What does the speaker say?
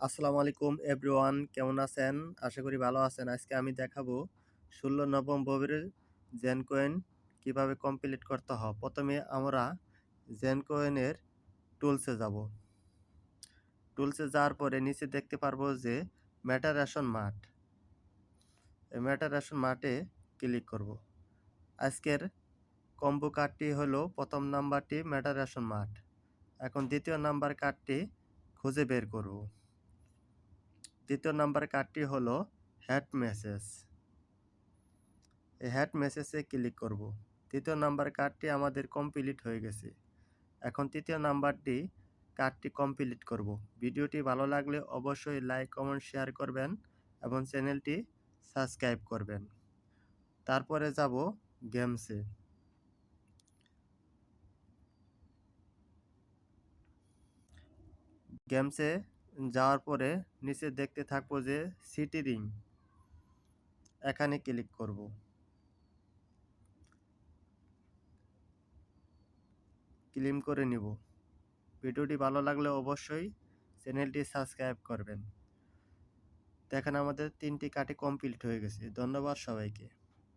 আসসালামু আলাইকুম এভরিওয়ান, কেমন আছেন? আশা করি ভালো আছেন। আজকে আমি দেখাবো ১৬ নভেম্বরের জেনকয়েন কিভাবে কমপ্লিট করতে হয়। প্রথমে আমরা জেনকয়েনের টুলসে যাব। টুলসে যাওয়ার পরে নিচে দেখতে পারবো যে মেটারেশন মাঠ। এই মেটারেশন মাঠে ক্লিক করব। আজকের কম্বো কার্ডটি হলো প্রথম নাম্বারটি মেটারেশন মাঠ। এখন দ্বিতীয় নাম্বার কার্ডটি খুঁজে বের করব। দ্বিতীয় নাম্বার কার্ডটি হলো হ্যাড মেসেজ। এই হ্যাড মেসেজে ক্লিক করব। তৃতীয় নাম্বার কার্ডটি আমাদের কমপ্লিট হয়ে গেছে। এখন তৃতীয় নাম্বারটি কার্ডটি কমপ্লিট করব। ভিডিওটি ভালো লাগলে অবশ্যই লাইক, কমেন্ট, শেয়ার করবেন এবং চ্যানেলটি সাবস্ক্রাইব করবেন। তারপরে যাব গেমসে। গেমসে যাওয়ার পরে নিচে দেখতে থাকবো যে সিটি রিং, এখানে ক্লিক করব। ক্লেম করে নিব। ভিডিওটি ভালো লাগলে অবশ্যই চ্যানেলটি সাবস্ক্রাইব করবেন। দেখেন আমাদের ৩টি কার্ডই কমপ্লিট হয়ে গেছে। ধন্যবাদ সবাইকে।